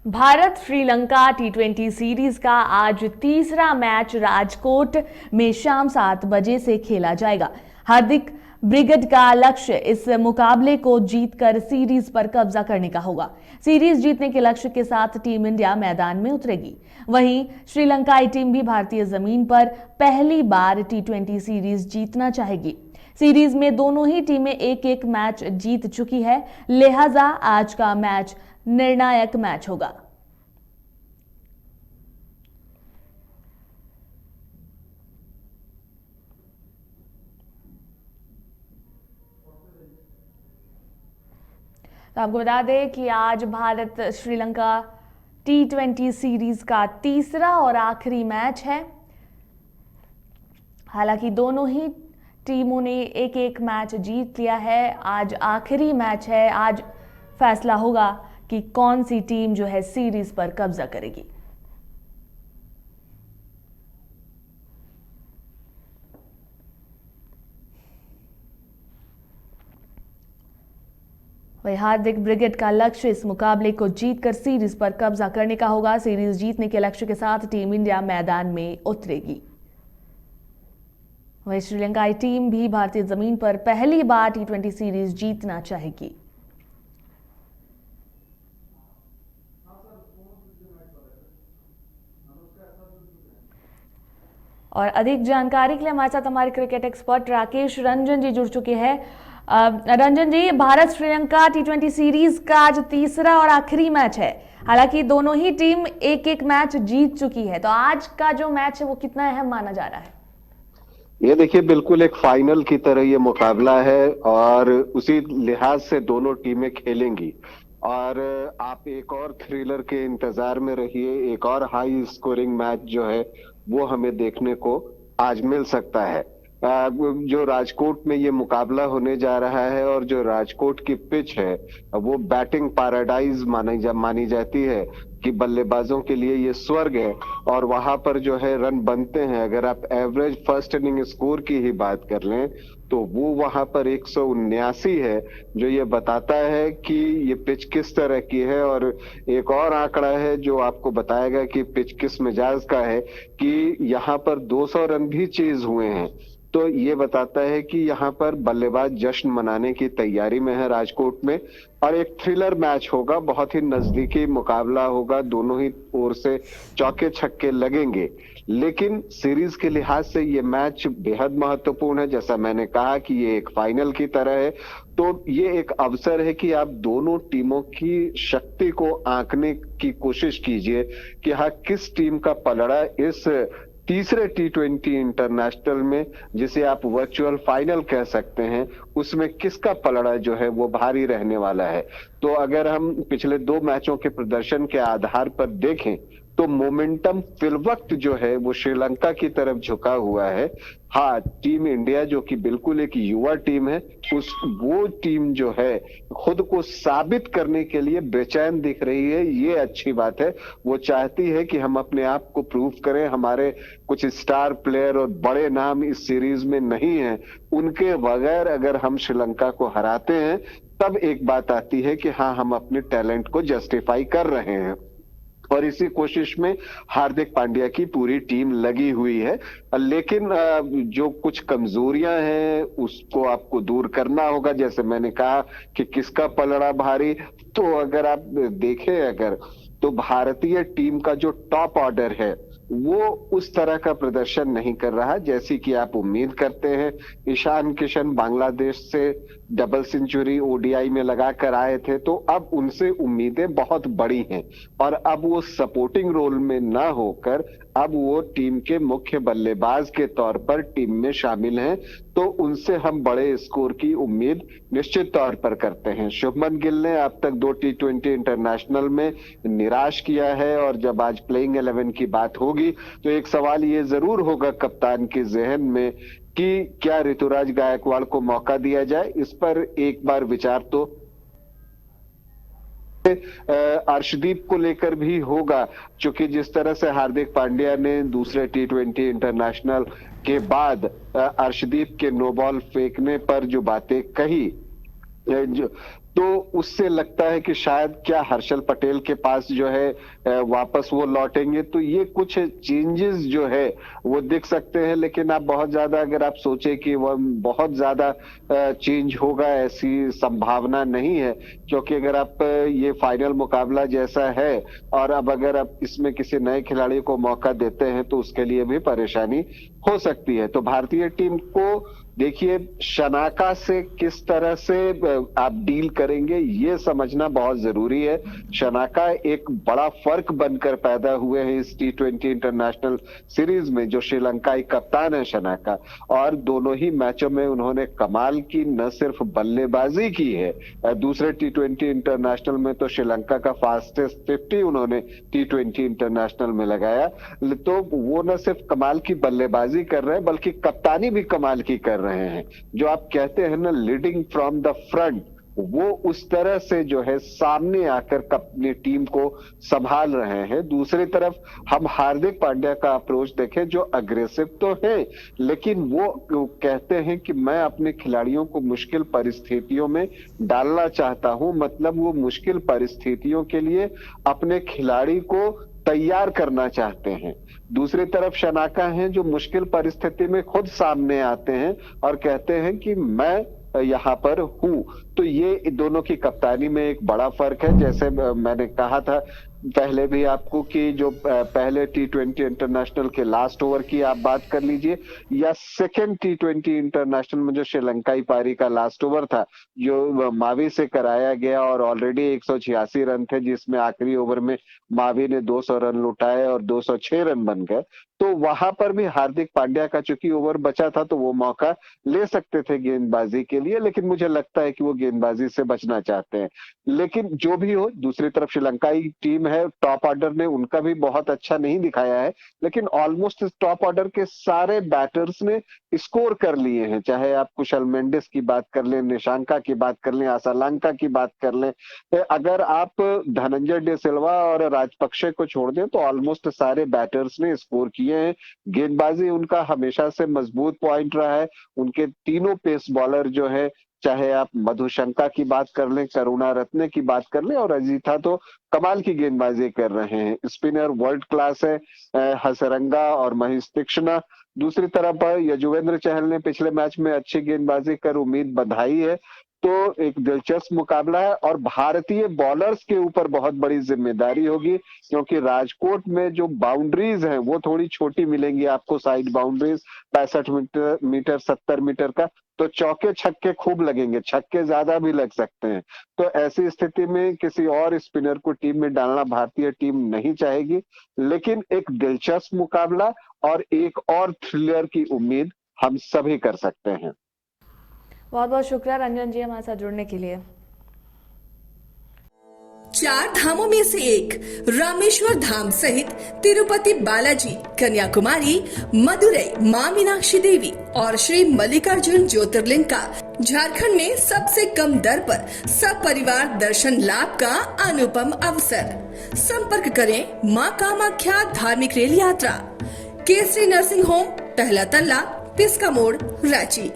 भारत श्रीलंका टी20 series का आज तीसरा मैच राजकोट में शाम 7 बजे से खेला जाएगा। हार्दिक ब्रिगेड का लक्ष्य इस मुकाबले को जीतकर सीरीज पर कब्जा करने का होगा। सीरीज जीतने के लक्ष्य के साथ टीम इंडिया मैदान में उतरेगी। वहीं श्रीलंकाई टीम भी भारतीय जमीन पर पहली बार टी20 सीरीज जीतना चाहेगी। सीरीज में दोनों ही टीमें एक एक मैच जीत चुकी है, लिहाजा आज का मैच निर्णायक मैच होगा। तो आपको बता दें कि आज भारत श्रीलंका टी20 सीरीज का तीसरा और आखिरी मैच है। हालांकि दोनों ही टीमों ने एक एक मैच जीत लिया है। आज आखिरी मैच है, आज फैसला होगा कि कौन सी टीम जो है सीरीज पर कब्जा करेगी। वही हार्दिक ब्रिगेड का लक्ष्य इस मुकाबले को जीतकर सीरीज पर कब्जा करने का होगा। सीरीज जीतने के लक्ष्य के साथ टीम इंडिया मैदान में उतरेगी। वही श्रीलंकाई टीम भी भारतीय जमीन पर पहली बार टी20 सीरीज जीतना चाहेगी। और अधिक जानकारी के लिए हमारे साथ हमारे क्रिकेट एक्सपर्ट राकेश रंजन जी जुड़ चुके हैं। रंजन जी, भारत श्रीलंका टी20 सीरीज का आज तीसरा और आखिरी मैच है। हालांकि दोनों ही टीम एक एक मैच जीत चुकी है, तो आज का जो मैच है वो कितना अहम माना जा रहा है? ये देखिए, बिल्कुल एक फाइनल की तरह ये मुकाबला है और उसी लिहाज से दोनों टीमें खेलेंगी। और आप एक और थ्रिलर के इंतजार में रहिए। एक और हाई स्कोरिंग मैच जो है वो हमें देखने को आज मिल सकता है। जो राजकोट में ये मुकाबला होने जा रहा है और जो राजकोट की पिच है वो बैटिंग पैराडाइज मानी जाती है कि बल्लेबाजों के लिए ये स्वर्ग है और वहां पर जो है रन बनते हैं। अगर आप एवरेज फर्स्ट इनिंग स्कोर की ही बात कर लें तो वो वहां पर 179 है, जो ये बताता है कि ये पिच किस तरह की है। और एक और आंकड़ा है जो आपको बताएगा कि पिच किस मिजाज का है कि यहाँ पर 200 रन भी चेज हुए हैं। तो ये बताता है कि यहाँ पर बल्लेबाज जश्न मनाने की तैयारी में है राजकोट में। और एक थ्रिलर मैच होगा, बहुत ही नजदीकी मुकाबला होगा, दोनों ही ओर से चौके छक्के लगेंगे। लेकिन सीरीज के लिहाज से ये मैच बेहद महत्वपूर्ण है। जैसा मैंने कहा कि ये एक फाइनल की तरह है, तो ये एक अवसर है कि आप दोनों टीमों की शक्ति को आंकने की कोशिश कीजिए कि हाँ, किस टीम का पलड़ा इस तीसरे टी20 इंटरनेशनल में, जिसे आप वर्चुअल फाइनल कह सकते हैं, उसमें किसका पलड़ा जो है वो भारी रहने वाला है। तो अगर हम पिछले 2 मैचों के प्रदर्शन के आधार पर देखें तो मोमेंटम फिल वक्त जो है वो श्रीलंका की तरफ झुका हुआ है। हाँ, टीम इंडिया जो कि बिल्कुल एक युवा टीम है, वो टीम जो है खुद को साबित करने के लिए बेचैन दिख रही है। ये अच्छी बात है। वो चाहती है कि हम अपने आप को प्रूव करें। हमारे कुछ स्टार प्लेयर और बड़े नाम इस सीरीज में नहीं है, उनके बगैर अगर हम श्रीलंका को हराते हैं तब एक बात आती है कि हाँ, हम अपने टैलेंट को जस्टिफाई कर रहे हैं। और इसी कोशिश में हार्दिक पांड्या की पूरी टीम लगी हुई है। लेकिन जो कुछ कमजोरियां हैं उसको आपको दूर करना होगा। जैसे मैंने कहा कि किसका पलड़ा भारी, तो अगर आप देखें तो भारतीय टीम का जो टॉप ऑर्डर है वो उस तरह का प्रदर्शन नहीं कर रहा जैसी कि आप उम्मीद करते हैं। ईशान किशन बांग्लादेश से डबल सेंचुरी ओडीआई में लगाकर आए थे, तो अब उनसे उम्मीदें बहुत बड़ी हैं और अब वो सपोर्टिंग रोल में ना होकर अब वो टीम के मुख्य बल्लेबाज के तौर पर टीम में शामिल हैं। तो उनसे हम बड़े स्कोर की उम्मीद निश्चित तौर पर करते हैं। शुभमन गिल ने अब तक 2 टी20 इंटरनेशनल में निराश किया है और जब आज प्लेइंग 11 की बात होगी तो एक सवाल ये जरूर होगा कप्तान के जहन में कि क्या ऋतुराज गायकवाड़ को मौका दिया जाए। इस पर एक बार विचार तो अर्शदीप को लेकर भी होगा, क्योंकि जिस तरह से हार्दिक पांड्या ने दूसरे टी20 इंटरनेशनल के बाद अर्शदीप के नो बॉल फेंकने पर जो बातें कही, तो उससे लगता है कि शायद क्या हर्षल पटेल के पास जो है वापस वो लौटेंगे। तो ये कुछ चेंजेस जो है वो दिख सकते हैं, लेकिन आप बहुत ज्यादा अगर आप सोचे कि वह बहुत ज्यादा चेंज होगा, ऐसी संभावना नहीं है। क्योंकि अगर आप ये फाइनल मुकाबला जैसा है और अब अगर आप इसमें किसी नए खिलाड़ी को मौका देते हैं तो उसके लिए भी परेशानी हो सकती है। तो भारतीय टीम को देखिए, शनाका से किस तरह से आप डील करेंगे ये समझना बहुत जरूरी है। शनाका एक बड़ा फर्क बनकर पैदा हुए हैं इस T20 इंटरनेशनल सीरीज में। जो श्रीलंकाई कप्तान है शनाका, और दोनों ही मैचों में उन्होंने कमाल की न सिर्फ बल्लेबाजी की है, दूसरे T20 इंटरनेशनल में तो श्रीलंका का फास्टेस्ट 50 उन्होंने T20 इंटरनेशनल में लगाया। तो वो न सिर्फ कमाल की बल्लेबाजी कर रहे हैं बल्कि कप्तानी भी कमाल की कर रहे हैं। जो आप कहते हैं ना, लीडिंग फ्रॉम द फ्रंट, वो उस तरह से जो है सामने आकर अपनी टीम को संभाल रहे हैं। दूसरी तरफ हम हार्दिक पांड्या का अप्रोच देखें, जो अग्रेसिव तो है लेकिन वो कहते हैं कि मैं अपने खिलाड़ियों को मुश्किल परिस्थितियों में डालना चाहता हूं। मतलब वो मुश्किल परिस्थितियों के लिए अपने खिलाड़ी को तैयार करना चाहते हैं। दूसरी तरफ शनाका हैं जो मुश्किल परिस्थिति में खुद सामने आते हैं और कहते हैं कि मैं यहाँ पर हूं। तो ये दोनों की कप्तानी में एक बड़ा फर्क है। जैसे मैंने कहा था पहले भी आपको कि जो पहले T20 इंटरनेशनल के लास्ट ओवर की आप बात कर लीजिए, या सेकेंड T20 इंटरनेशनल में जो श्रीलंकाई पारी का लास्ट ओवर था जो मावी से कराया गया, और ऑलरेडी 186 रन थे जिसमें आखिरी ओवर में मावी ने 200 रन लुटाए और 206 रन बन गए। तो वहां पर भी हार्दिक पांड्या का चूंकि ओवर बचा था तो वो मौका ले सकते थे गेंदबाजी के लिए, लेकिन मुझे लगता है कि वो गेंदबाजी से बचना चाहते हैं। लेकिन जो भी हो, दूसरी तरफ श्रीलंकाई टीम है, टॉप ऑर्डर ने उनका भी बहुत अच्छा नहीं दिखाया है, लेकिन ऑलमोस्ट टॉप ऑर्डर के सारे बैटर्स ने स्कोर कर लिए हैं। चाहे आप कुशल मेंडिस की बात कर लें, निशांका की बात कर लें, आसालंका की बात कर लें, अगर आप धनंजय डे सिल्वा और राजपक्षे को छोड़ दें तो ऑलमोस्ट सारे बैटर्स ने स्कोर किए हैं। गेंदबाजी उनका हमेशा से मजबूत पॉइंट रहा है। उनके तीनों पेस बॉलर जो है, चाहे आप मधुशंका की बात कर लें, करुणा रत्ने की बात कर लें, और अजीथा तो कमाल की गेंदबाजी कर रहे हैं। स्पिनर वर्ल्ड क्लास है, हसरंगा और महेश तीक्ष्णा। दूसरी तरफ यजुवेंद्र चहल ने पिछले मैच में अच्छी गेंदबाजी कर उम्मीद बधाई है। तो एक दिलचस्प मुकाबला है और भारतीय बॉलर्स के ऊपर बहुत बड़ी जिम्मेदारी होगी, क्योंकि राजकोट में जो बाउंड्रीज हैं वो थोड़ी छोटी मिलेंगी आपको, साइड बाउंड्रीज 65 मीटर 70 मीटर का। तो चौके छक्के खूब लगेंगे, छक्के ज्यादा भी लग सकते हैं। तो ऐसी स्थिति में किसी और स्पिनर को टीम में डालना भारतीय टीम नहीं चाहेगी। लेकिन एक दिलचस्प मुकाबला और एक और थ्रिलर की उम्मीद हम सभी कर सकते हैं। बहुत बहुत शुक्रिया रंजन जी हमारे साथ जुड़ने के लिए। 4 धामों में से एक रामेश्वर धाम सहित तिरुपति बालाजी, कन्याकुमारी, मदुरई मां मीनाक्षी देवी और श्री मल्लिकार्जुन ज्योतिर्लिंग का झारखंड में सबसे कम दर पर सब परिवार दर्शन लाभ का अनुपम अवसर। संपर्क करें मां कामाख्या धार्मिक रेल यात्रा, केसरी नर्सिंग होम, पहला तल्ला, पिस्का मोड़, रांची।